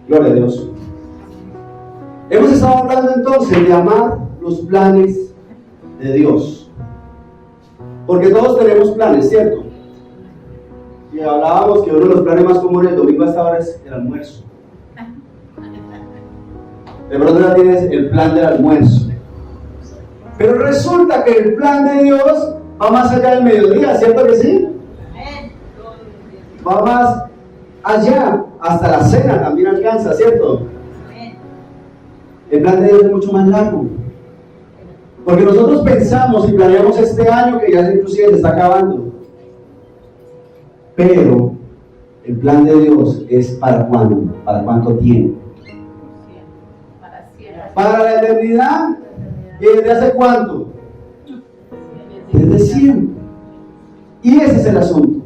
Gloria a Dios. Hemos estado hablando entonces de amar los planes de Dios. Porque todos tenemos planes, ¿cierto? Y hablábamos que uno de los planes más comunes el domingo a esta hora es el almuerzo. De pronto ya tienes el plan del almuerzo. Pero resulta que el plan de Dios va más allá del mediodía, ¿cierto que sí? Va más allá, hasta la cena también alcanza, ¿cierto? El plan de Dios es mucho más largo. Porque nosotros pensamos y planeamos este año que ya inclusive se está acabando. Pero el plan de Dios es ¿para cuándo? ¿Para cuánto tiempo? Para la eternidad. ¿Y desde hace cuánto? Desde siempre. Y ese es el asunto.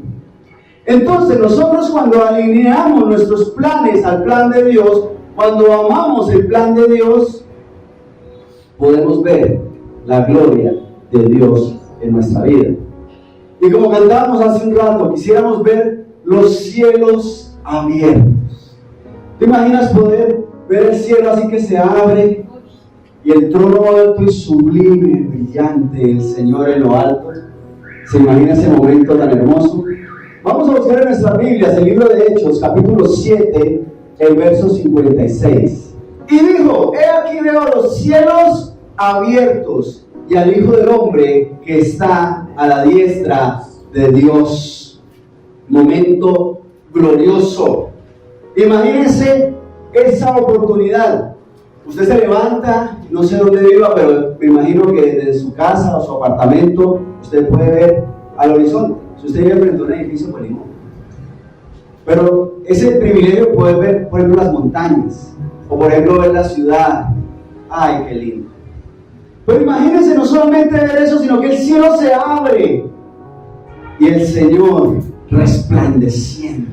Entonces nosotros cuando alineamos nuestros planes al plan de Dios, cuando amamos el plan de Dios, podemos ver la gloria de Dios en nuestra vida. Y como cantábamos hace un rato, quisiéramos ver los cielos abiertos. ¿Te imaginas poder ver el cielo así que se abre y el trono alto y sublime, brillante, el Señor en lo alto? ¿Se imagina ese momento tan hermoso? Vamos a buscar en nuestras Biblias el libro de Hechos, capítulo 7, el verso 56. Y dijo: he aquí veo los cielos abiertos y al Hijo del Hombre que está a la diestra de Dios. Momento glorioso. Imagínense esa oportunidad. Usted se levanta, no sé dónde viva, pero me imagino que desde su casa o su apartamento usted puede ver al horizonte. Si usted vive frente a un edificio, pues no. Pero ese privilegio de poder ver, por ejemplo, las montañas, o por ejemplo ver la ciudad. ¡Ay, qué lindo! Pero imagínense no solamente ver eso, sino que el cielo se abre y el Señor resplandeciendo,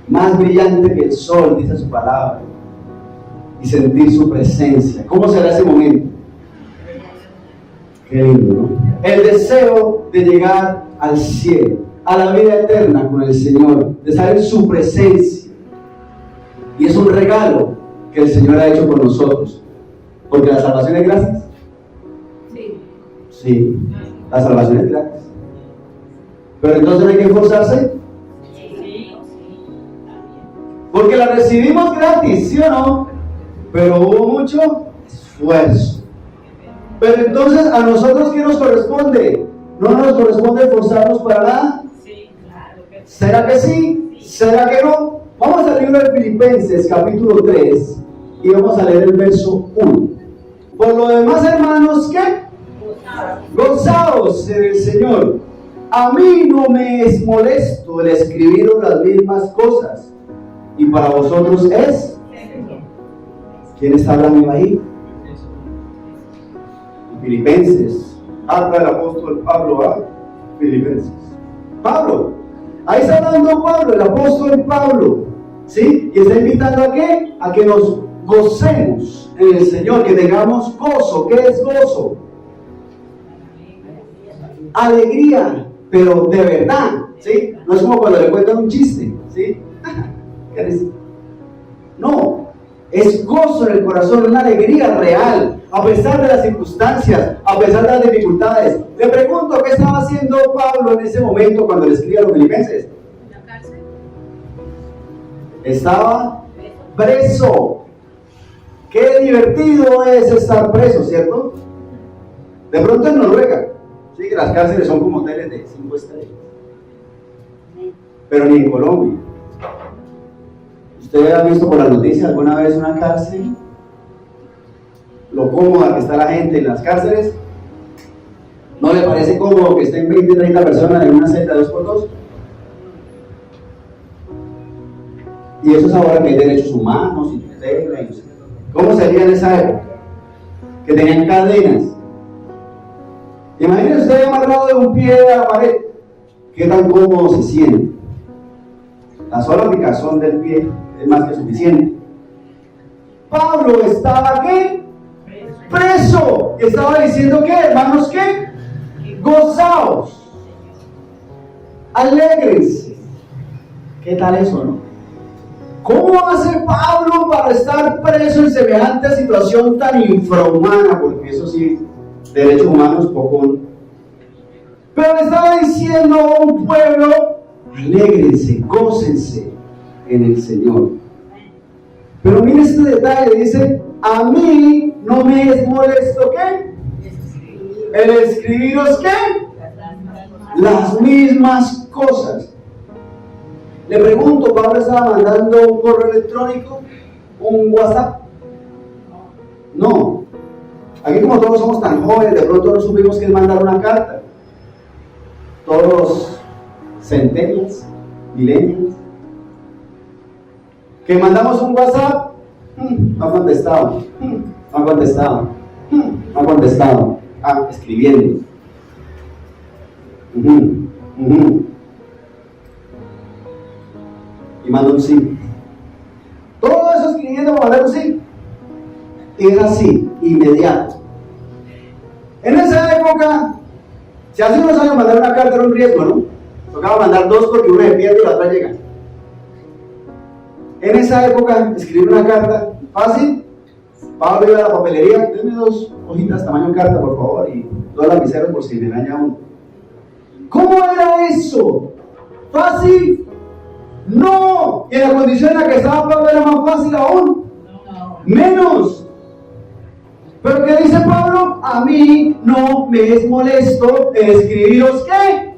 más brillante que el sol, dice su palabra, y sentir su presencia. ¿Cómo será ese momento? Qué lindo, ¿no? El deseo de llegar al cielo, a la vida eterna con el Señor, de estar en su presencia. Y es un regalo que el Señor ha hecho por nosotros. Porque la salvación es gratis. Sí, la salvación es gratis. Pero entonces no hay que esforzarse. Porque la recibimos gratis, ¿sí o no? Pero hubo mucho esfuerzo. Pero entonces a nosotros, ¿qué nos corresponde? ¿No nos corresponde esforzarnos para nada? ¿Será que sí? ¿Será que no? Vamos al libro de Filipenses, capítulo 3, y vamos a leer el verso 1. Por lo demás, hermanos, ¿qué? Gozaos en el Señor. A mí no me es molesto el escribiros las mismas cosas, y para vosotros es. ¿Quién está hablando ahí? Filipenses. Habla el apóstol Pablo a Filipenses. Pablo. Ahí está hablando Pablo, el apóstol Pablo. ¿Sí? Y está invitando ¿a qué? A que nos gocemos en el Señor, que tengamos gozo. ¿Qué es gozo? Alegría, pero de verdad. ¿Sí? No es como cuando le cuentan un chiste. ¿Sí? No. Es gozo en el corazón, una alegría real, a pesar de las circunstancias, a pesar de las dificultades. Le pregunto, ¿qué estaba haciendo Pablo en ese momento cuando le escribía a los filipenses? En la cárcel. Estaba preso. Qué divertido es estar preso, ¿cierto? De pronto en Noruega, sí, que las cárceles son como hoteles de 5 estrellas. Pero ni en Colombia. ¿Usted ha visto por las noticias alguna vez una cárcel? Lo cómoda que está la gente en las cárceles. ¿No le parece cómodo que estén 20, 30 personas en una celda 2x2? Y eso es ahora que hay derechos humanos y tutela y no sé. ¿Cómo sería en esa época? Que tenían cadenas. Imagínese usted amarrado de un pie a la pared. ¿Qué tan cómodo se siente? La sola picazón del pie es más que suficiente. Pablo estaba ¿qué? Preso. Y estaba diciendo ¿qué? Hermanos, ¿qué? Gozaos. Alégrense. ¿Qué tal eso, no? ¿Cómo hace Pablo para estar preso en semejante situación tan infrahumana? Porque eso sí, derechos humanos poco. Pero le estaba diciendo a un pueblo: alégrense, gócense en el Señor. Pero mire este detalle, dice: a mí no me es molesto, ¿qué? El escribiros, ¿qué? Las mismas cosas. Le pregunto, ¿Pablo estaba mandando un correo electrónico? ¿Un WhatsApp? No. Aquí, como todos somos tan jóvenes, de pronto no supimos que es mandar una carta. Todos centenios, millennials, que mandamos un WhatsApp, no ha contestado, no ha contestado, no ha contestado. Escribiendo. Y manda un sí. Todo eso escribiendo para mandar un sí. Y era así, inmediato. En esa época, si hace unos años mandar una carta era un riesgo, ¿no? Tocaba mandar dos porque una se pierde y la otra llega. En esa época, escribir una carta fácil. Pablo iba a la papelería: denme 2 hojitas tamaño carta, por favor, y 2 lapiceros por si me daña uno. ¿Cómo era eso? ¿Fácil? No. Y en la condición en la que estaba Pablo era más fácil aún. Menos. Pero ¿qué dice Pablo? A mí no me es molesto escribiros, ¿qué?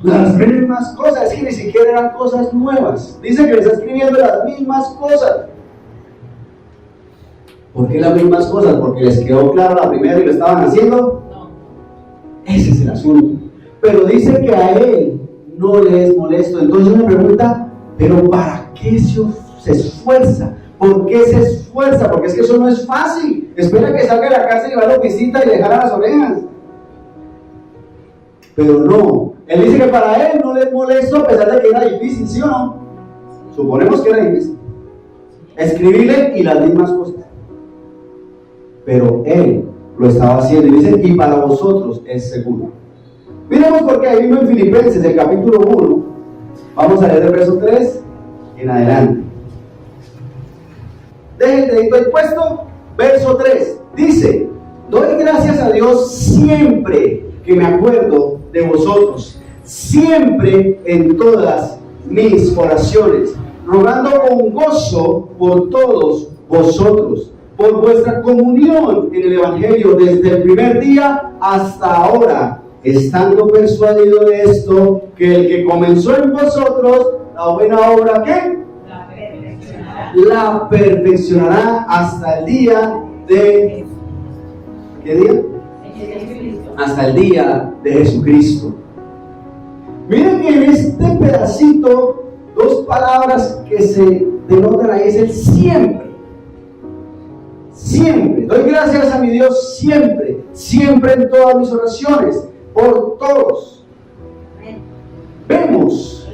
Las mismas cosas. Es que ni siquiera eran cosas nuevas. Dice que le está escribiendo las mismas cosas. ¿Por qué las mismas cosas? ¿Porque les quedó claro la primera y lo estaban haciendo? No. Ese es el asunto. Pero dice que a él no le es molesto. Entonces me pregunta: ¿pero para qué se esfuerza? ¿Por qué se esfuerza? Porque es que eso no es fácil. Espera que salga de la cárcel y vaya a la visita y le jala las orejas. Pero no. Él dice que para él no le es molesto, a pesar de que era difícil, ¿sí o no? Suponemos que era difícil escribirle y las mismas cosas. Pero él lo estaba haciendo, y dice: y para vosotros es seguro. Miremos porque ahí mismo en Filipenses, el capítulo 1, vamos a leer el verso 3 en adelante. Deje el dedito ahí puesto. Verso 3 dice: doy gracias a Dios siempre que me acuerdo de vosotros, siempre en todas mis oraciones, rogando con gozo por todos vosotros, por vuestra comunión en el Evangelio desde el primer día hasta ahora, estando persuadido de esto, que el que comenzó en vosotros la buena obra, ¿qué? La perfeccionará hasta el día de... ¿qué día? Hasta el día de Jesucristo. Miren que en este pedacito, 2 palabras que se denotan ahí es el siempre. Siempre. Doy gracias a mi Dios siempre, siempre en todas mis oraciones, por todos. Vemos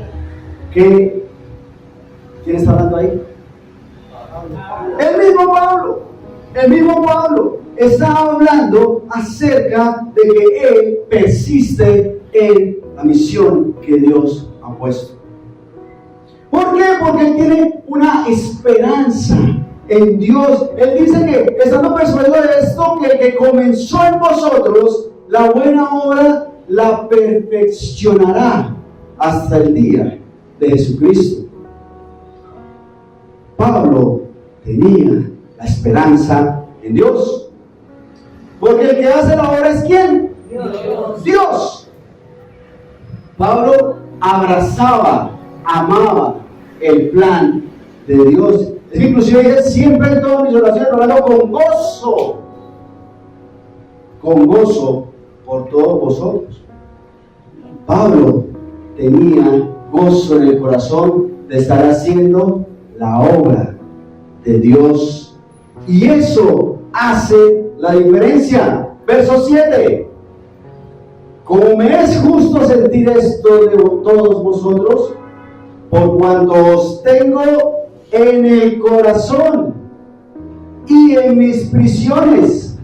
que... ¿quién está hablando ahí? El mismo Pablo está hablando acerca de que él persiste en la misión que Dios ha puesto. ¿Por qué? Porque él tiene una esperanza en Dios. Él dice que, estando persuadido de esto, que el que comenzó en vosotros la buena obra la perfeccionará hasta el día de Jesucristo. Pablo tenía la esperanza en Dios, porque el que hace la obra es ¿quién? Dios. Pablo abrazaba, amaba el plan de Dios. Es que inclusive dice: siempre en todas mis oraciones orando con gozo por todos vosotros. Pablo tenía gozo en el corazón de estar haciendo la obra de Dios, y eso hace la diferencia. Verso 7: como me es justo sentir esto de todos vosotros, por cuanto os tengo en el corazón y en mis prisiones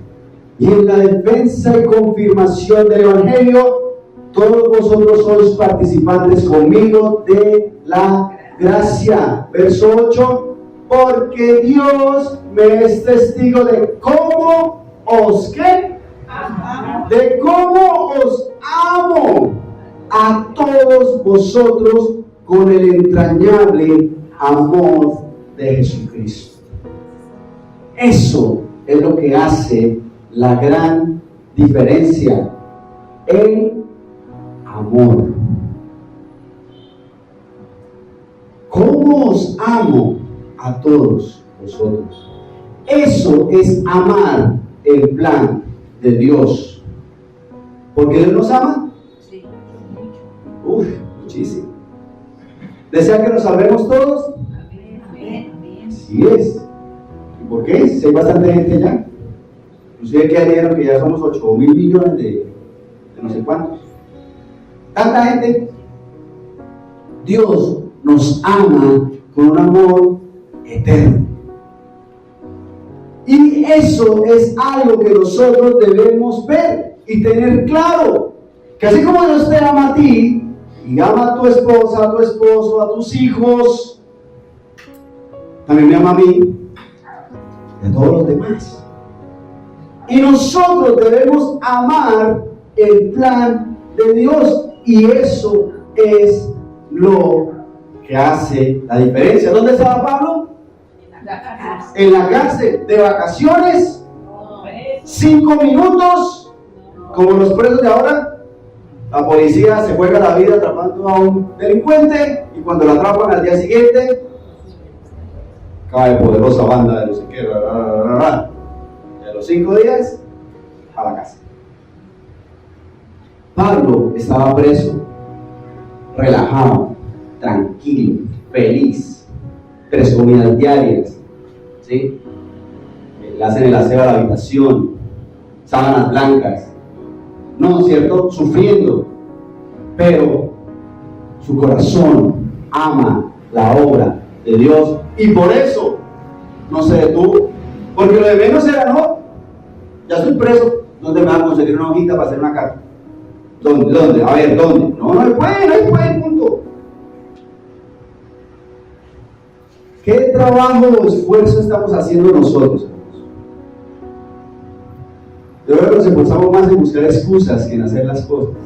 y en la defensa y confirmación del Evangelio, todos vosotros sois participantes conmigo de la gracia. Verso 8, porque Dios me es testigo de cómo os, ¿qué? De cómo os amo a todos vosotros con el entrañable amor de Jesucristo. Eso es lo que hace la gran diferencia, el amor. ¿Cómo os amo a todos vosotros? Eso es amar el plan de Dios. ¿Por qué Dios nos ama? Sí. Muchísimo. ¿Desea que nos salvemos todos? Amén. Así es. ¿Y por qué? Si hay bastante gente ya. Inclusive que dijeron que ya somos 8.000 millones de no sé cuántos. Tanta gente. Dios nos ama con un amor eterno. Y eso es algo que nosotros debemos ver y tener claro. Que así como Dios te ama a ti, y ama a tu esposa, a tu esposo, a tus hijos, también me ama a mí y a todos los demás. Y nosotros debemos amar el plan de Dios, y eso es lo que hace la diferencia. ¿Dónde estaba Pablo? En la cárcel, de vacaciones, 5 minutos, como los presos de ahora. La policía se juega la vida atrapando a un delincuente, y cuando lo atrapan al día siguiente, cae poderosa banda de no sé qué, y a los 5 días, a la casa. Pablo estaba preso, relajado, tranquilo, feliz, 3 comidas diarias, ¿sí? Le hacen el aseo a la habitación, sábanas blancas, no, ¿cierto? Sufriendo, pero su corazón ama la obra de Dios, y por eso no se detuvo, porque lo de menos era, no, ya estoy preso, ¿dónde me van a conseguir una hojita para hacer una carta? ¿Dónde? A ver, ¿dónde? No hay puede, punto. ¿Qué trabajo o esfuerzo estamos haciendo nosotros? Yo creo que nos esforzamos más en buscar excusas que en hacer las cosas.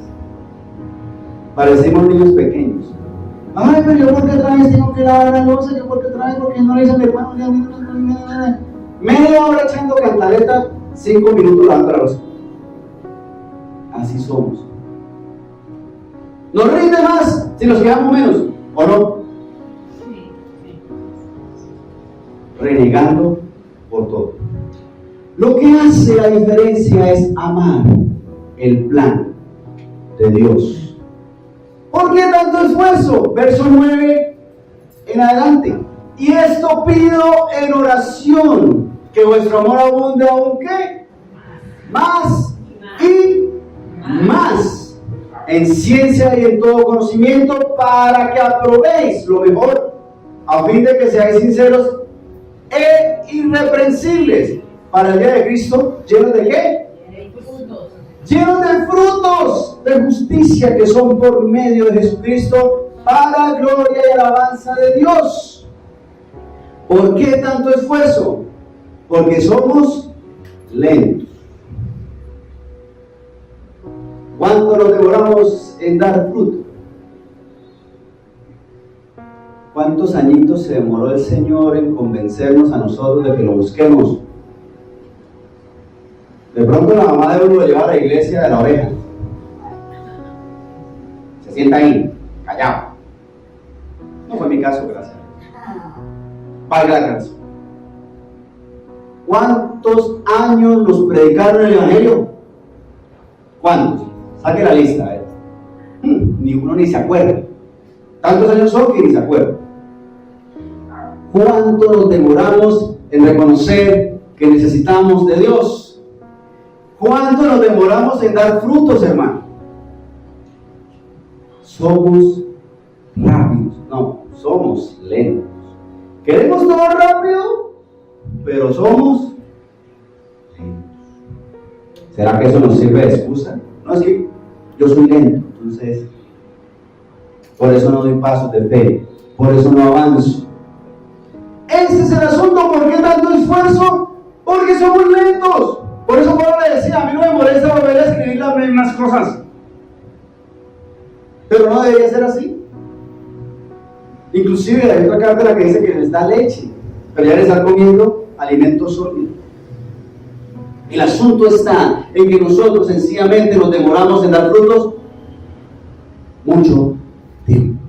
Parecemos niños pequeños. Ay, pero yo porque otra vez tengo que lavar la loza, yo porque otra vez, porque no le hice a mi hermano. Media hora echando cantaleta, 5 minutos lavando la loza. Así somos. Nos rinde más si nos quedamos menos, ¿o no? Renegando por todo. Lo que hace la diferencia es amar el plan de Dios. ¿Por qué tanto esfuerzo? Verso 9 en adelante. Y esto pido en oración, que vuestro amor abunde aún, ¿qué? Más y más en ciencia y en todo conocimiento, para que aprobéis lo mejor, a fin de que seáis sinceros e irreprensibles para el día de Cristo, llenos de ¿qué? Llenos de frutos de justicia, que son por medio de Jesucristo, para gloria y alabanza de Dios. ¿Por qué tanto esfuerzo? Porque somos lentos. ¿Cuánto nos demoramos en dar fruto? ¿Cuántos añitos se demoró el Señor en convencernos a nosotros de que lo busquemos? De pronto la mamá de uno lo lleva a la iglesia de la oreja. Se sienta ahí, callado. No fue mi caso, gracias. Valga la gracia. ¿Cuántos años nos predicaron el Evangelio? ¿Cuántos? Saque la lista. Ni uno ni se acuerda. Tantos años son que ni se acuerda. ¿Cuánto nos demoramos en reconocer que necesitamos de Dios? ¿Cuánto nos demoramos en dar frutos, hermano? Somos rápidos. No, somos lentos. Queremos todo rápido, pero somos lentos. ¿Será que eso nos sirve de excusa? No, es que yo soy lento, entonces por eso no doy pasos de fe. por eso no avanzo. Ese es el asunto. ¿Por qué tanto esfuerzo? Porque somos lentos. Por eso Pablo le decía, a mí no me molesta volver a escribir las mismas cosas. Pero no debería ser así. Inclusive hay otra carta en la que dice que les da leche, pero ya les están comiendo alimento sólido. El asunto está en que nosotros sencillamente nos demoramos en dar frutos mucho tiempo.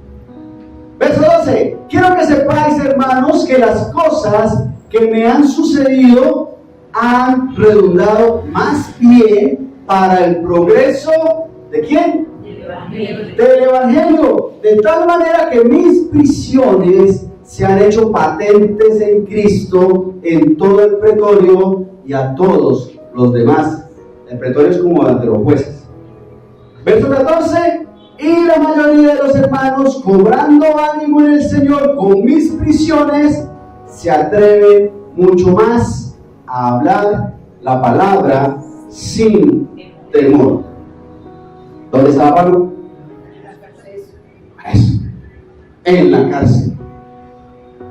Verso 12. Quiero que sepáis, hermanos, que las cosas que me han sucedido han redundado más bien para el progreso ¿de quién? Del Evangelio, de tal manera que mis prisiones se han hecho patentes en Cristo en todo el pretorio y a todos los demás. El pretorio es como ante los jueces. Verso 14. Y la mayoría de los hermanos, cobrando ánimo en el Señor con mis prisiones, se atreven mucho más a hablar la palabra sin temor. ¿Dónde estaba Pablo? Eso, en la cárcel.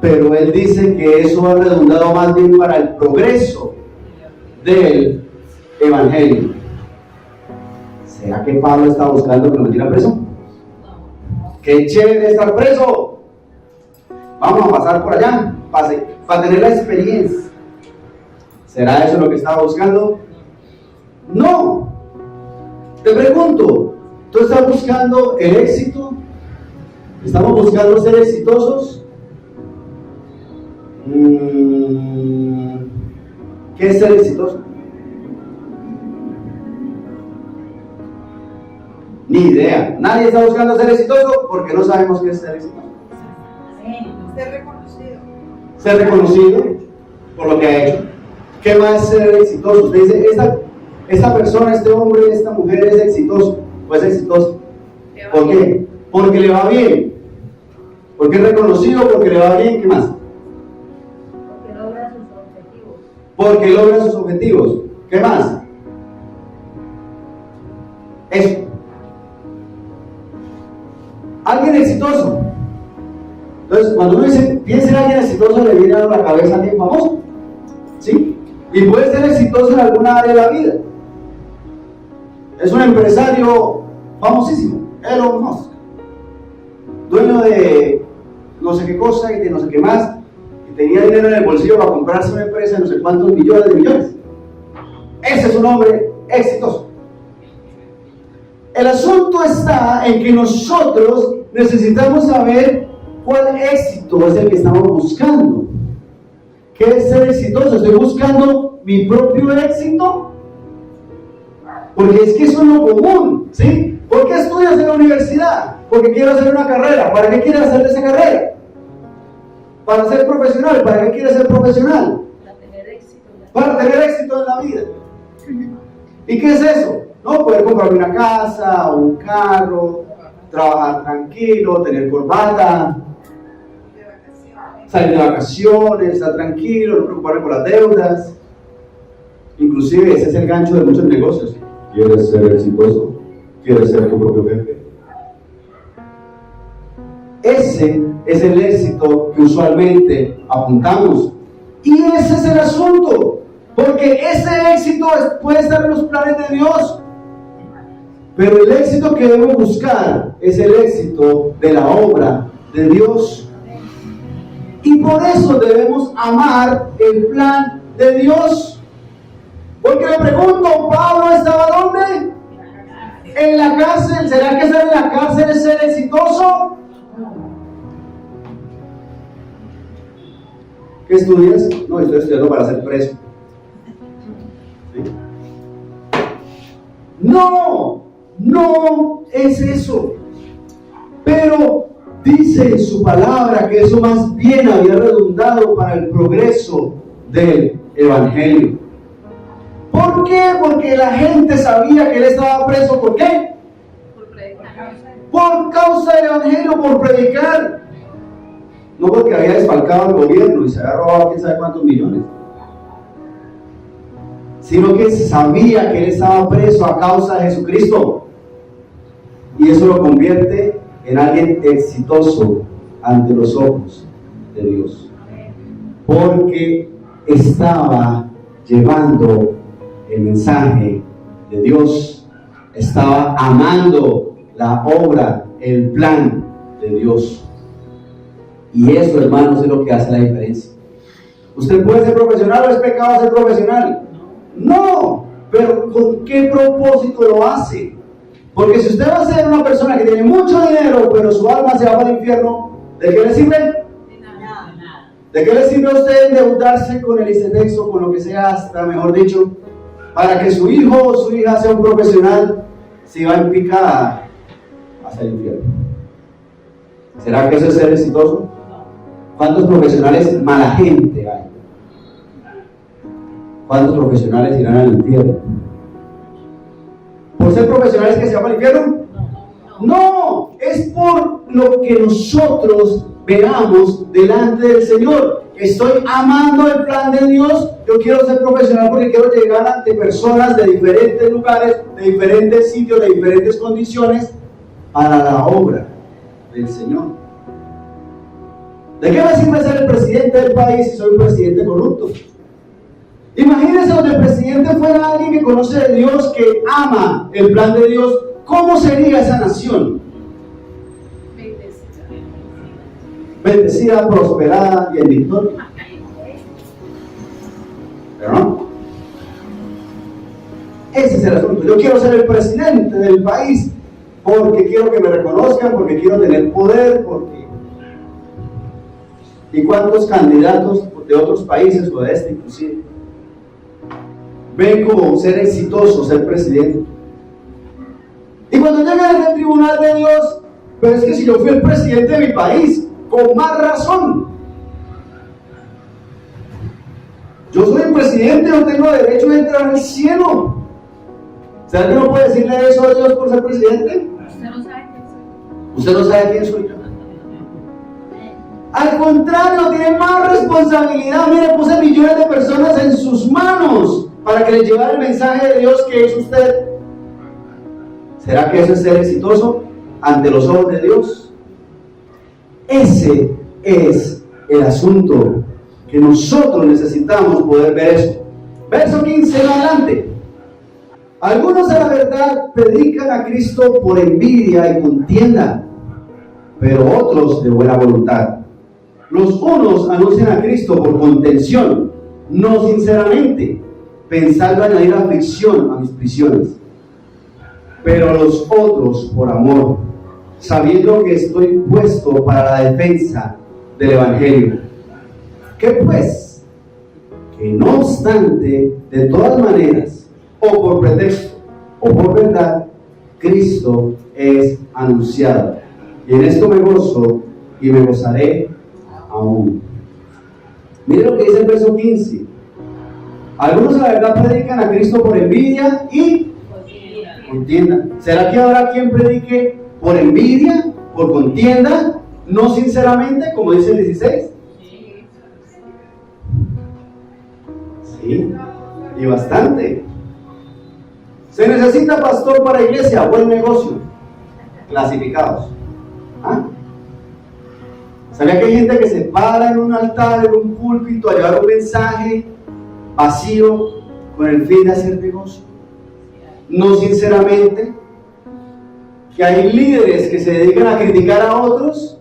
Pero él dice que eso ha redundado más bien para el progreso del Evangelio. ¿Será que Pablo está buscando que lo metiera preso? ¡Qué chévere estar preso! Vamos a pasar por allá para tener la experiencia. ¿Será eso lo que estaba buscando? No. Te pregunto, ¿tú estás buscando el éxito? ¿Estamos buscando ser exitosos? ¿Qué es ser exitoso? Ni idea. Nadie está buscando ser exitoso porque no sabemos qué es ser exitoso. Ser reconocido. Ser reconocido por lo que ha hecho. ¿Qué más es ser exitoso? Usted dice, esta persona, este hombre, esta mujer es exitoso. Pues es exitoso. ¿Por qué? Porque le va bien. Porque es reconocido, porque le va bien. ¿Qué más? Porque logra sus objetivos. Porque logra sus objetivos. ¿Qué más? Eso. Alguien exitoso. Entonces, cuando uno dice, piensa en alguien exitoso, le viene a la cabeza a alguien famoso. ¿Sí? Y puede ser exitoso en alguna área de la vida. Es un empresario famosísimo, Elon Musk, dueño de no sé qué cosa y de no sé qué más, y tenía dinero en el bolsillo para comprarse una empresa de no sé cuántos millones de millones. Ese es un hombre exitoso. El asunto está en que nosotros necesitamos saber cuál éxito es el que estamos buscando. ¿Qué es ser exitoso? ¿Estoy buscando mi propio éxito? Porque es que eso es lo común, ¿sí? ¿Por qué estudias en la universidad? Porque quiero hacer una carrera. ¿Para qué quieres hacer esa carrera? Para ser profesional. ¿Para qué quieres ser profesional? Para tener éxito en la vida. ¿Y qué es eso? No, poder comprarme una casa, un carro, trabajar tranquilo, tener corbata, salir de vacaciones, estar tranquilo, no preocuparme por las deudas. Inclusive ese es el gancho de muchos negocios. ¿Quieres ser exitoso? ¿Quieres ser tu propio jefe? Ese es el éxito que usualmente apuntamos. Y ese es el asunto. Porque ese éxito puede estar en los planes de Dios. Pero el éxito que debemos buscar es el éxito de la obra de Dios. Y por eso debemos amar el plan de Dios. Porque le pregunto, ¿Pablo estaba dónde? En la cárcel. ¿Será que estar en la cárcel es ser exitoso? ¿Qué estudias? No, estoy estudiando para ser preso. ¿Sí? No es eso. Pero dice en su palabra que eso más bien había redundado para el progreso del Evangelio. ¿Por qué? Porque la gente sabía que él estaba preso. ¿Por qué? Por predicar. Por causa del Evangelio, por predicar. No porque había desfalcado al gobierno y se había robado quién sabe cuántos millones, sino que sabía que él estaba preso a causa de Jesucristo. Y eso lo convierte en alguien exitoso ante los ojos de Dios, porque estaba llevando el mensaje de Dios, estaba amando la obra, el plan de Dios. Y eso, hermanos, es lo que hace la diferencia. ¿Usted puede ser profesional o es pecado ser profesional? No, pero ¿con qué propósito lo hace? Porque si usted va a ser una persona que tiene mucho dinero, pero su alma se va para el infierno, ¿de qué le sirve? ¿De qué le sirve a usted endeudarse con el ICETEX o con lo que sea, hasta mejor dicho, para que su hijo o su hija sea un profesional, si va en picada hacia el infierno? ¿Será que eso es ser exitoso? ¿Cuántos profesionales mala gente hay? ¿Cuántos profesionales irán al infierno? ¿Por ser profesionales que se van al infierno? No, es por lo que nosotros veamos delante del Señor. Estoy amando el plan de Dios. Yo quiero ser profesional porque quiero llegar ante personas de diferentes lugares, de diferentes sitios, de diferentes condiciones, para la obra del Señor. ¿De qué me sirve ser el presidente del país si soy un presidente corrupto? Imagínense donde el presidente fuera alguien que conoce de Dios, que ama el plan de Dios. ¿Cómo sería esa nación? Bendecida, prosperada y en victoria. ¿Pero no? Ese es el asunto. Yo quiero ser el presidente del país porque quiero que me reconozcan, porque quiero tener poder, porque... ¿Y cuántos candidatos de otros países o de este inclusive ven como ser exitoso, ser presidente? Y cuando llegan al tribunal de Dios, pero es que si yo fui el presidente de mi país, con más razón. Yo soy el presidente, no tengo derecho a entrar al cielo. ¿Será que no puede decirle eso a Dios por ser presidente? Usted no sabe quién soy. Usted no sabe quién soy yo. Al contrario, tiene más responsabilidad. Mire, puse millones de personas en sus manos para que les llevara el mensaje de Dios que es usted. ¿Será que eso es ser exitoso ante los ojos de Dios? Ese es el asunto que nosotros necesitamos poder ver eso. Verso 15 en adelante. Algunos a la verdad predican a Cristo por envidia y contienda, pero otros de buena voluntad. Los unos anuncian a Cristo por contención, no sinceramente, pensando añadir aflicción a mis prisiones. Pero los otros por amor, sabiendo que estoy puesto para la defensa del Evangelio. ¿Qué pues? Que no obstante, de todas maneras, o por pretexto, o por verdad, Cristo es anunciado. Y en esto me gozo y me gozaré aún. Miren lo que dice el verso 15. Algunos a la verdad predican a Cristo por envidia y contienda. ¿Será que habrá quien predique por envidia, por contienda, no sinceramente, como dice el 16? Sí, y bastante. Se necesita pastor para iglesia, buen negocio, clasificados. ¿Ah? ¿Sabía que hay gente que se para en un altar, en un púlpito, a llevar un mensaje vacío con el fin de hacer negocio? No sinceramente. Que hay líderes que se dedican a criticar a otros.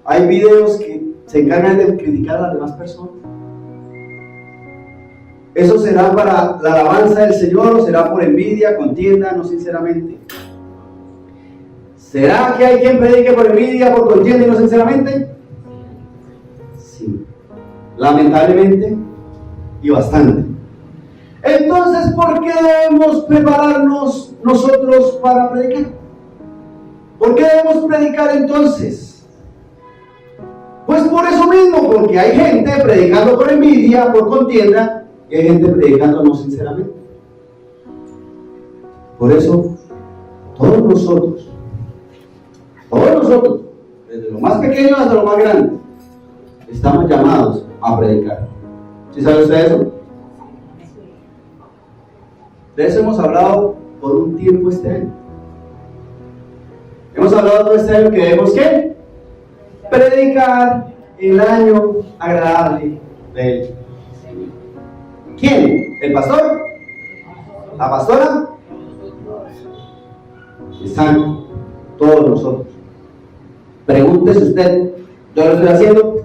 Hay videos que se encargan de criticar a las demás personas. ¿Eso será para la alabanza del Señor o será por envidia, contienda, no sinceramente? ¿Será que hay quien predique por envidia, por contienda y no sinceramente? Sí, lamentablemente y bastante. Entonces, ¿por qué debemos prepararnos nosotros para predicar? ¿Por qué debemos predicar entonces? Pues por eso mismo, porque hay gente predicando por envidia, por contienda, y hay gente predicando no sinceramente. Por eso, todos nosotros, desde lo más pequeño hasta lo más grande, estamos llamados a predicar. ¿Sí sabe usted eso? De eso hemos hablado por un tiempo este año. Hemos hablado todo este año que debemos ¿qué? predicar el año agradable del Señor. ¿Quién? ¿El pastor? ¿La pastora? Están todos nosotros. Pregúntese usted, ¿yo lo estoy haciendo?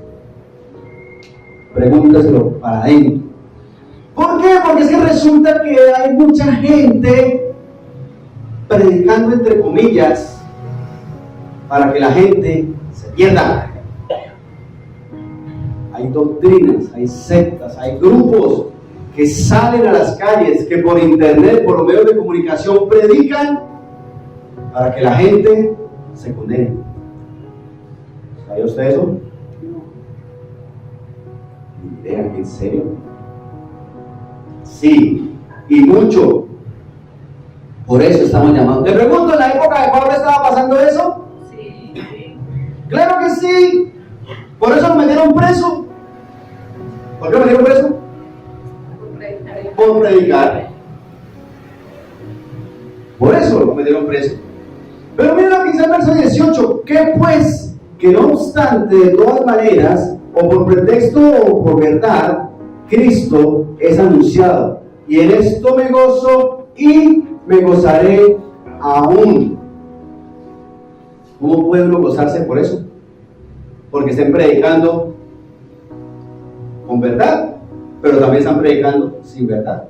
Pregúnteselo para adentro. ¿Por qué? Porque es que resulta que hay mucha gente predicando entre comillas para que la gente se pierda. Hay doctrinas, hay sectas, hay grupos que salen a las calles, que por internet, por los medios de comunicación predican para que la gente se condene. ¿Sabía usted eso? Vean, ¿en serio? Sí, y mucho. Por eso estamos llamados. Le pregunto, ¿en la época de Pablo estaba pasando eso? Sí. Claro que sí. Por eso lo metieron preso. ¿Por qué lo metieron preso? Por predicar. Por eso lo metieron preso. Pero mira lo que dice el verso 18. ¿Qué pues? Que no obstante, de todas maneras, o por pretexto o por verdad, Cristo es anunciado. Y en esto me gozo y me gozaré aún. ¿Cómo puede uno gozarse por eso? Porque estén predicando con verdad, pero también están predicando sin verdad.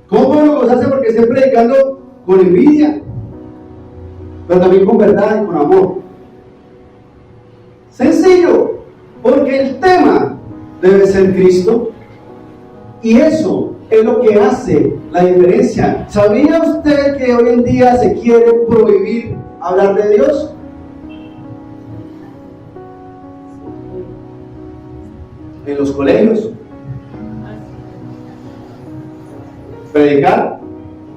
¿Cómo puede uno gozarse porque estén predicando con envidia, pero también con verdad y con amor? Sencillo, porque el tema debe ser Cristo, y eso es lo que hace la diferencia. ¿Sabía usted que hoy en día se quiere prohibir hablar de Dios? En los colegios. Predicar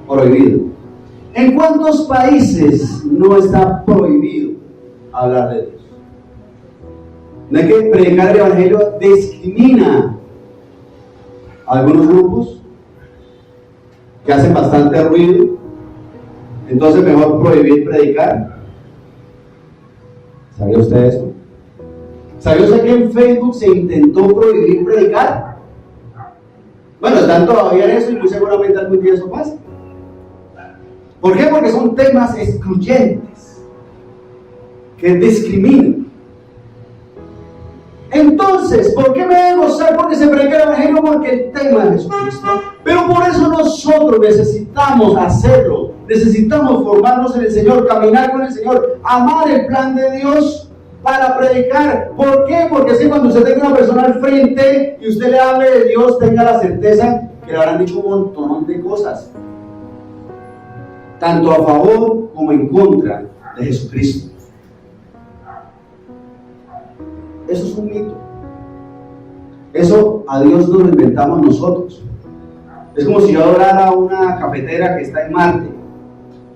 prohibido. ¿En cuántos países no está prohibido hablar de Dios? No es que predicar el evangelio discrimina a algunos grupos que hacen bastante ruido, entonces mejor prohibir predicar. ¿Sabía usted eso? ¿Sabía usted que en Facebook se intentó prohibir predicar? Bueno, están todavía en eso y muy seguramente algún día eso pasa. ¿Por qué? Porque son temas excluyentes que discriminan. Entonces, ¿por qué me debo gozar? Porque se predica el evangelio, porque el tema es Jesucristo. Pero por eso nosotros necesitamos hacerlo. Necesitamos formarnos en el Señor, caminar con el Señor, amar el plan de Dios para predicar. ¿Por qué? Porque así cuando usted tenga una persona al frente y usted le hable de Dios, tenga la certeza que le habrán dicho un montón de cosas, tanto a favor como en contra de Jesucristo. Eso es un mito. Eso a Dios no lo inventamos nosotros. Es como si yo adorara a una cafetera que está en Marte.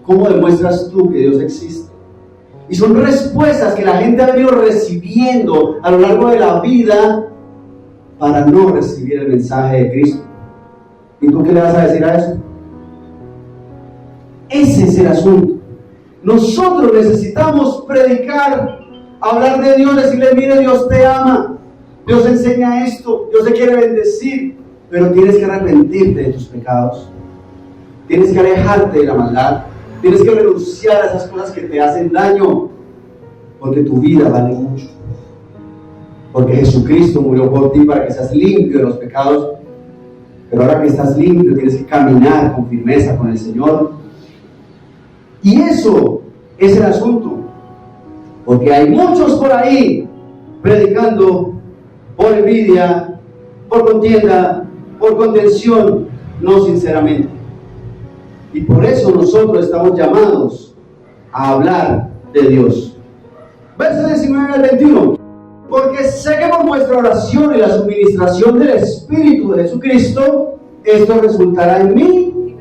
¿Cómo demuestras tú que Dios existe? Y son respuestas que la gente ha venido recibiendo a lo largo de la vida para no recibir el mensaje de Cristo. ¿Y tú qué le vas a decir a eso? Ese es el asunto. Nosotros necesitamos predicar, hablar de Dios, decirle: mire, Dios te ama, Dios enseña esto, Dios te quiere bendecir, pero tienes que arrepentirte de tus pecados, tienes que alejarte de la maldad, tienes que renunciar a esas cosas que te hacen daño, porque tu vida vale mucho, porque Jesucristo murió por ti para que seas limpio de los pecados. Pero ahora que estás limpio, tienes que caminar con firmeza con el Señor. Y eso es el asunto, porque hay muchos por ahí predicando por envidia, por contienda, por contención, no sinceramente. Y por eso nosotros estamos llamados a hablar de Dios. Verso 19 al 21. Porque sé que por vuestra oración y la suministración del Espíritu de Jesucristo, esto resultará en mí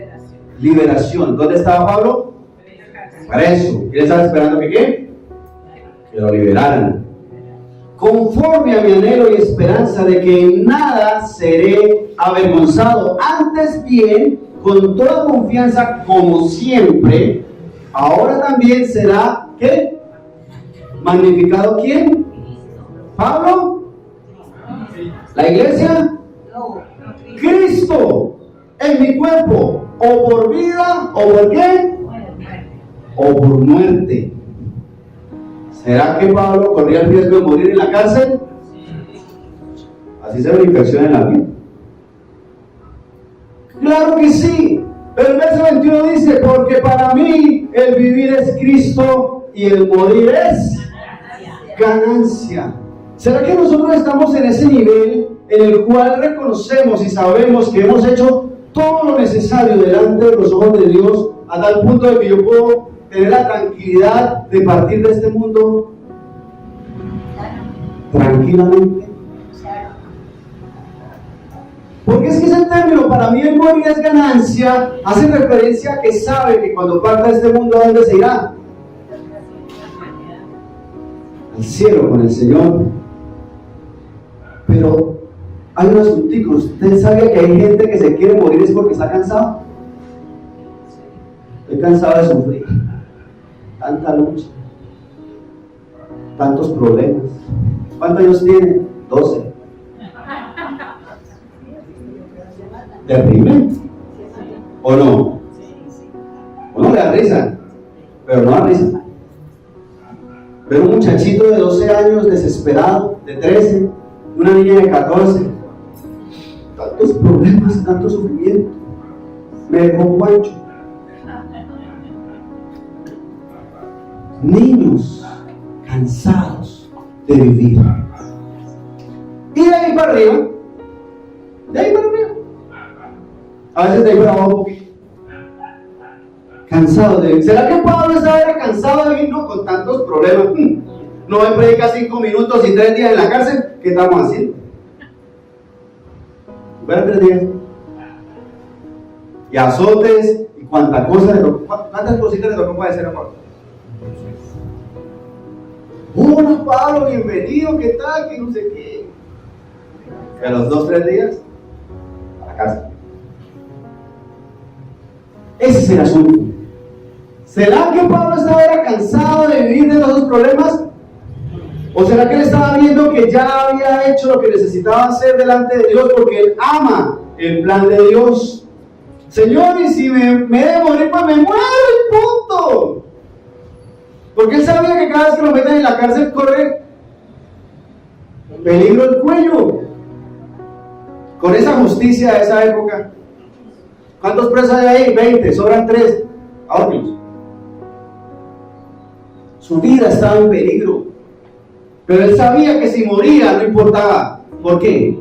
liberación. ¿Dónde estaba Pablo? Preso. ¿Quién estaba esperando que qué? Que lo liberaran. Conforme a mi anhelo y esperanza de que en nada seré avergonzado, antes bien, con toda confianza, como siempre, ahora también será, ¿qué? Magnificado, ¿quién? ¿Pablo? ¿La iglesia? Cristo en mi cuerpo, o por vida, o por qué, o por muerte. ¿Será que Pablo corría el riesgo de morir en la cárcel? Así se ve una infección en la vida. Claro que sí, pero el verso 21 dice, porque para mí el vivir es Cristo y el morir es ganancia. ¿Será que nosotros estamos en ese nivel en el cual reconocemos y sabemos que hemos hecho todo lo necesario delante de los ojos de Dios, a tal punto de que yo puedo tener la tranquilidad de partir de este mundo tranquilamente? Porque es que ese término, para mí el morir es ganancia, hace referencia a que sabe que cuando parta de este mundo, ¿a dónde se irá? Al cielo con el Señor. Pero hay unos asunticos. ¿Usted sabe que hay gente que se quiere morir es porque está cansado? Estoy cansado de sufrir tanta lucha, tantos problemas. ¿Cuántos años tiene? 12. ¿Deprime? ¿O no? ¿O no le da risa? Pero no da risa. Pero un muchachito de 12 años desesperado, de 13, una niña de 14, tantos problemas, tanto sufrimiento, me dejó Juancho. Niños cansados de vivir. Y de ahí para arriba, de ahí para arriba, a veces de ahí para abajo un poquito. Cansado de vivir. ¿Será que Pablo estaba cansado de vivir? No, con tantos problemas. No me predica 5 minutos y 3 días en la cárcel. ¿Qué estamos haciendo? Fueron 3 días. Y azotes y cuántas cosas le tocó. ¿Cuántas cositas le tocó padecer a Pablo? Hola Pablo, bienvenido, ¿qué tal? Que no sé qué. Y a los 2-3 días, a la casa. Ese es el asunto. ¿Será que Pablo estaba cansado de vivir de todos los problemas? ¿O será que él estaba viendo que ya había hecho lo que necesitaba hacer delante de Dios porque él ama el plan de Dios? Señor, y si me he de morir, pues me muero y punto. Porque él sabía que cada vez que lo meten en la cárcel corre peligro el cuello. Con esa justicia de esa época, ¿cuántos presos hay ahí? 20, sobran 3. Ahorros. Su vida estaba en peligro. Pero él sabía que si moría no importaba. ¿Por qué?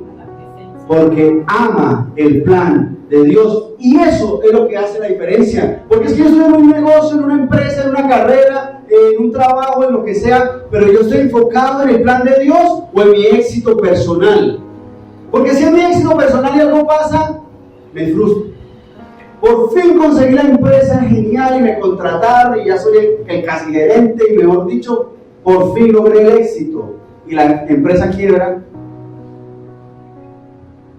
Porque ama el plan de Dios. Y eso es lo que hace la diferencia. Porque es que yo estoy en un negocio, en una empresa, en una carrera, en un trabajo, en lo que sea, pero yo estoy enfocado en el plan de Dios o en mi éxito personal. Porque si es mi éxito personal y algo pasa, me frustro. Por fin conseguí la empresa genial y me contrataron y ya soy el casi gerente y mejor dicho, por fin logré el éxito y la empresa quiebra,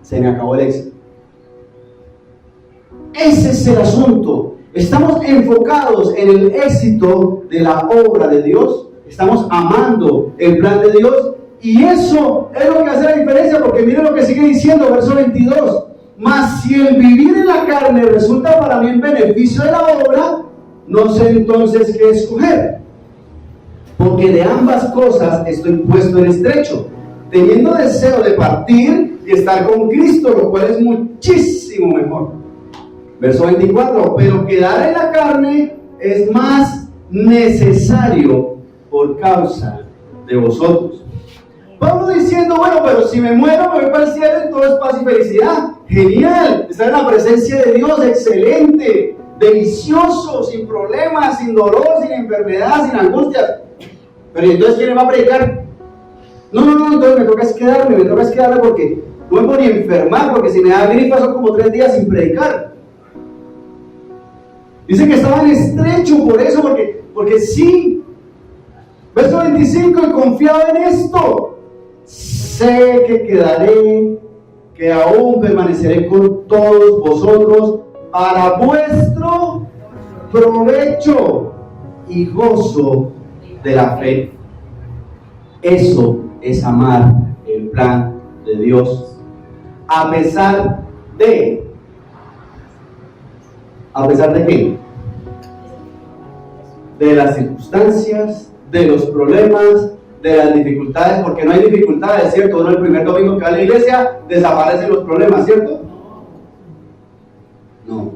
se me acabó el éxito. Ese es el asunto. Estamos enfocados en el éxito de la obra de Dios, estamos amando el plan de Dios y eso es lo que hace la diferencia, porque miren lo que sigue diciendo, verso 22. Mas si el vivir en la carne resulta para mí en beneficio de la obra, no sé entonces qué escoger. Porque de ambas cosas estoy puesto en estrecho, teniendo deseo de partir y estar con Cristo, lo cual es muchísimo mejor. Verso 24, pero quedar en la carne es más necesario por causa de vosotros. Pablo diciendo, bueno, pero si me muero, me voy para el cielo y todo es paz y felicidad. Genial, estar en la presencia de Dios, excelente, delicioso, sin problemas, sin dolor, sin enfermedad, sin angustia. Pero entonces, ¿quién me va a predicar? No, entonces me toca es quedarme porque no me puedo ni enfermar, porque si me da gripa son como 3 días sin predicar. Dice que estaba en estrecho por eso, porque sí. Verso 25, y confiado en esto, sé que quedaré, que aún permaneceré con todos vosotros para vuestro provecho y gozo de la fe. Eso es amar el plan de Dios. ¿A pesar de qué? De las circunstancias, de los problemas, de las dificultades, porque no hay dificultades, ¿cierto? Uno el primer domingo que va a la iglesia, desaparecen los problemas, ¿cierto? No.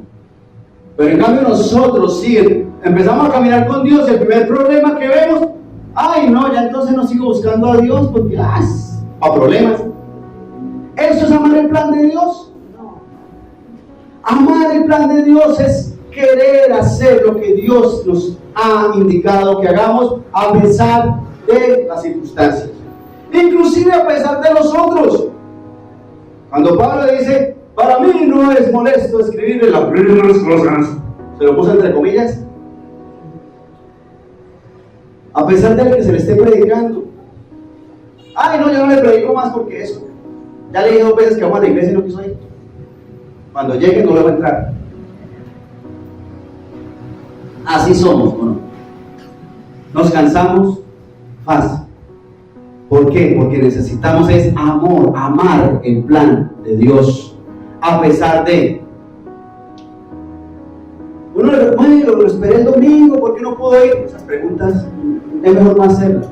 Pero en cambio nosotros sí, empezamos a caminar con Dios, el primer problema que vemos, ay no, ya entonces no sigo buscando a Dios, porque, para problemas. ¿Eso es amar el plan de Dios? No. Amar el plan de Dios es querer hacer lo que Dios nos ha indicado que hagamos a pesar de las circunstancias, inclusive a pesar de nosotros. Cuando Pablo dice, para mí no es molesto escribirle las primeras cosas, se lo puso entre comillas, a pesar de que se le esté predicando. Ay no, yo no le predico más porque eso, ya le dije 2 veces que vamos a la iglesia y no quiso ir. Cuando llegue no le va a entrar. Así somos, ¿o no? Nos cansamos fácil. ¿Por qué? Porque necesitamos es amor, amar el plan de Dios, a pesar de. Uno le dice, bueno, lo esperé el domingo, ¿por qué no puedo ir? Esas preguntas es mejor no hacerlas.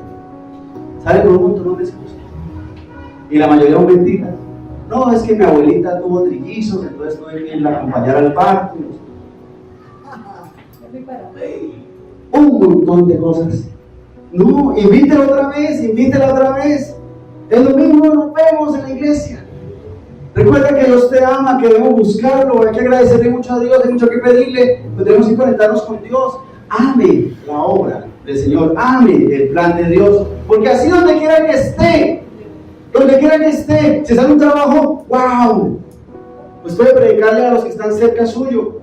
Sale con un montón de excusas. Y la mayoría son mentiras. No, es que mi abuelita tuvo trillizos, entonces no hay quien la acompañara al parto. Un montón de cosas. No, invítela otra vez. El domingo nos vemos en la iglesia. Recuerda que Dios te ama, que debemos buscarlo, hay que agradecerle mucho a Dios, hay mucho que pedirle, pero tenemos que conectarnos con Dios. Ame la obra del Señor, ame el plan de Dios, porque así donde quiera que esté, si sale un trabajo, wow, pues puede predicarle a los que están cerca suyo.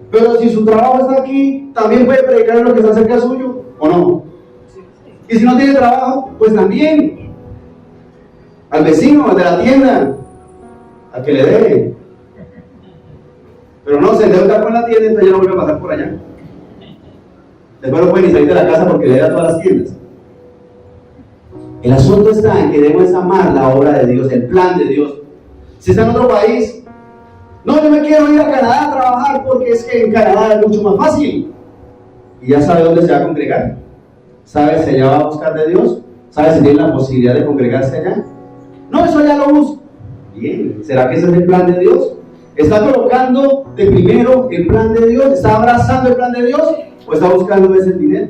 Pero si su trabajo está aquí, también puede predicar a los que están cerca suyo, ¿o no? Y si no tiene trabajo, pues también al vecino, al de la tienda, al que le dé. Pero no, se endeuda con la tienda, entonces ya no vuelve a pasar por allá. Después no puede ni salir de la casa porque le da a todas las tiendas. El asunto está en que debemos amar la obra de Dios, el plan de Dios. Si está en otro país, no, yo me quiero ir a Canadá a trabajar porque es que en Canadá es mucho más fácil. Y ya sabe dónde se va a congregar. ¿Sabe si allá va a buscar de Dios? ¿Sabe si tiene la posibilidad de congregarse allá? No, eso ya lo busco. Bien, ¿será que ese es el plan de Dios? ¿Está colocando de primero el plan de Dios? ¿Está abrazando el plan de Dios? ¿O está buscando ese dinero?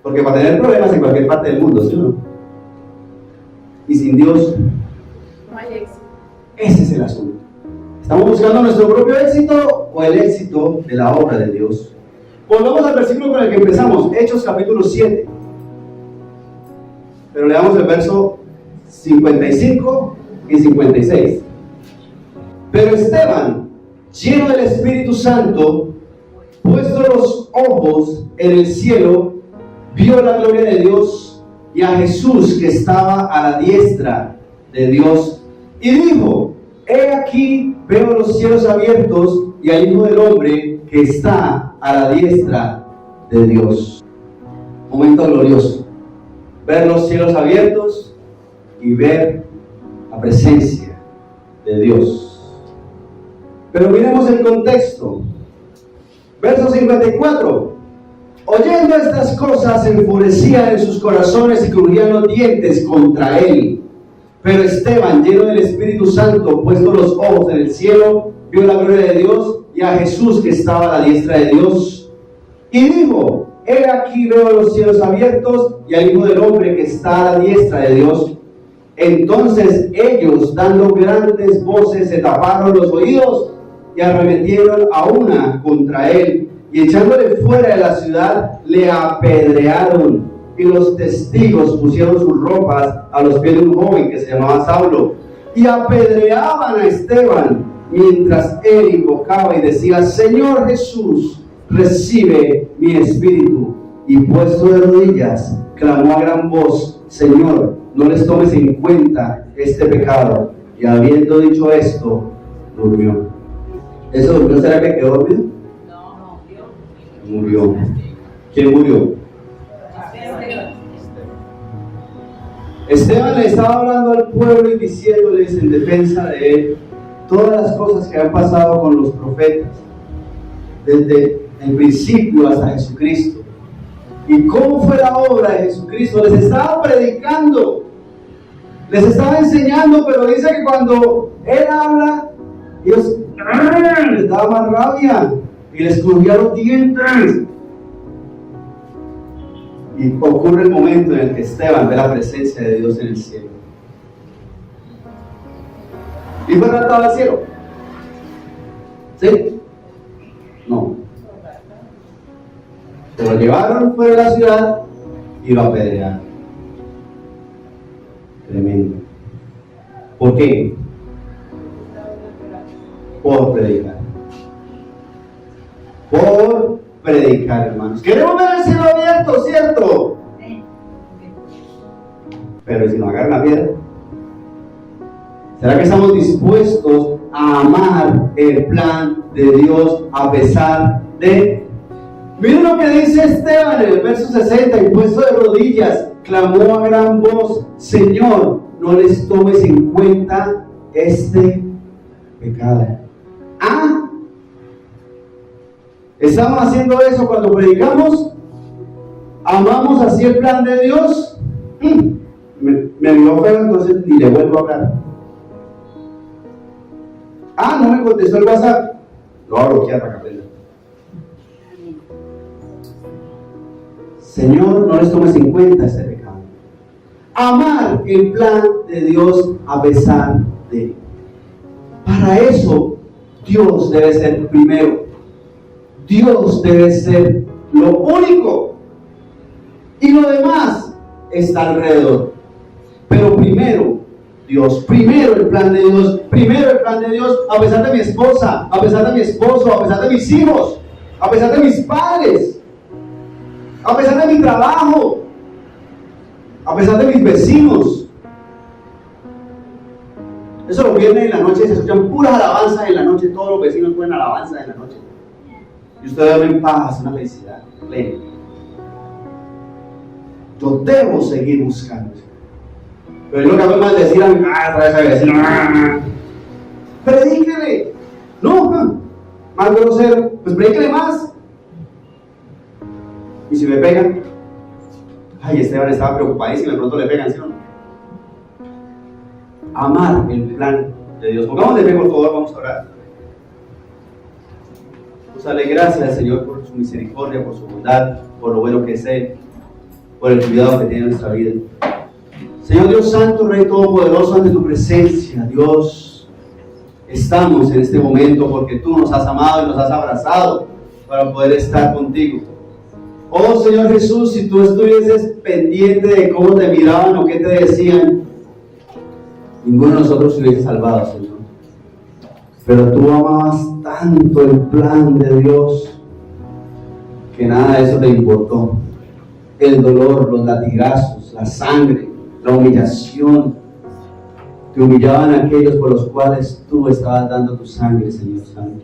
Porque para tener problemas en cualquier parte del mundo, ¿sí o no? Y sin Dios, no hay éxito. Ese es el asunto. ¿Estamos buscando nuestro propio éxito o el éxito de la obra de Dios? Volvamos al versículo con el que empezamos, Hechos capítulo 7. Pero leamos el verso 55 y 56. Pero Esteban, lleno del Espíritu Santo, puesto los ojos en el cielo, vio la gloria de Dios y a Jesús que estaba a la diestra de Dios, y dijo: he aquí, veo los cielos abiertos y al Hijo del Hombre que está a la diestra de Dios. Momento glorioso. Ver los cielos abiertos y ver la presencia de Dios. Pero miremos el contexto. Verso 54. Oyendo estas cosas, se enfurecían en sus corazones y crujían los dientes contra él. Pero Esteban, lleno del Espíritu Santo, puesto los ojos en el cielo, vio la gloria de Dios y a Jesús que estaba a la diestra de Dios. Y dijo: he aquí, veo los cielos abiertos y al Hijo del Hombre que está a la diestra de Dios. Entonces ellos, dando grandes voces, se taparon los oídos y arremetieron a una contra él, y echándole fuera de la ciudad, le apedrearon. Y los testigos pusieron sus ropas a los pies de un joven que se llamaba Saulo, y apedreaban a Esteban, mientras él invocaba y decía: Señor Jesús, recibe mi espíritu. Y puesto de rodillas, clamó a gran voz: Señor, no les tomes en cuenta este pecado. Y habiendo dicho esto, durmió. ¿Eso durmió? ¿Será que quedó dormido? No, Murió. ¿Quién murió? Esteban le estaba hablando al pueblo y diciéndoles en defensa de él todas las cosas que han pasado con los profetas, desde el principio hasta Jesucristo. Y cómo fue la obra de Jesucristo. Les estaba predicando, les estaba enseñando, pero dice que cuando él habla, ellos les daba más rabia y les crujía los dientes. Y ocurre el momento en el que Esteban ve la presencia de Dios en el cielo. ¿Y fue arrebatado al cielo? ¿Sí? No. Se lo llevaron fuera de la ciudad y lo apedrearon. Tremendo. ¿Por qué? Por predicar. Por predicar, hermanos. Queremos ver el cielo abierto, ¿cierto? Pero si nos agarran la piedra, ¿será que estamos dispuestos a amar el plan de Dios a pesar de? Miren lo que dice Esteban en el verso 60, y puesto de rodillas, clamó a gran voz: Señor, no les tomes en cuenta este pecado. ¿Estamos haciendo eso cuando predicamos? ¿Amamos así el plan de Dios? Me vio feo, entonces ni le vuelvo a hablar. No me contestó el WhatsApp. Lo voy a bloquear para capela. Señor, no les tomes en cuenta este pecado. Amar el plan de Dios a pesar de. Para eso, Dios debe ser primero. Dios debe ser lo único. Y lo demás está alrededor. Pero primero Dios, primero el plan de Dios, primero el plan de Dios, a pesar de mi esposa, a pesar de mi esposo, a pesar de mis hijos, a pesar de mis padres, a pesar de mi trabajo, a pesar de mis vecinos. Eso los viernes en la noche se escuchan puras alabanzas en la noche, todos los vecinos ponen alabanzas en la noche. Y ustedes duermen en paz, una felicidad plena. Yo debo seguir buscando. Pero yo lo que hago es decir a mi otra vez a predíquele. No, más grosero, pues predíquele más. Y si me pegan, Esteban estaba preocupadísimo, de pronto le pegan, ¿sí o no? Amar el plan de Dios. Pongamos de pie, por favor, vamos a orar. Pues dale gracias, Señor, por su misericordia, por su bondad, por lo bueno que es Él, por el cuidado que tiene en nuestra vida. Señor Dios Santo, Rey Todopoderoso, ante tu presencia, Dios, estamos en este momento porque tú nos has amado y nos has abrazado para poder estar contigo. Oh Señor Jesús, si tú estuvieses pendiente de cómo te miraban o qué te decían, ninguno de nosotros se hubiese salvado, Señor. Pero tú amabas tanto el plan de Dios que nada de eso te importó. El dolor, los latigazos, la sangre, la humillación, te humillaban aquellos por los cuales tú estabas dando tu sangre, Señor Santo.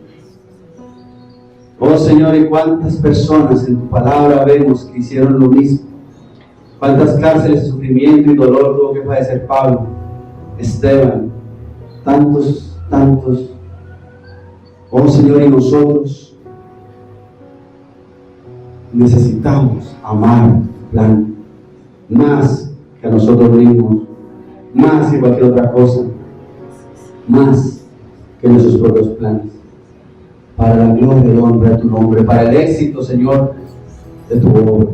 Oh Señor, y cuántas personas en tu palabra vemos que hicieron lo mismo. Cuántas cárceles de sufrimiento y dolor tuvo que padecer Pablo, Esteban, tantos. Oh Señor, y nosotros necesitamos amar tu plan más que a nosotros mismos, más que cualquier otra cosa, más que nuestros propios planes, para la gloria y honra de tu nombre, para el éxito, Señor, de tu obra.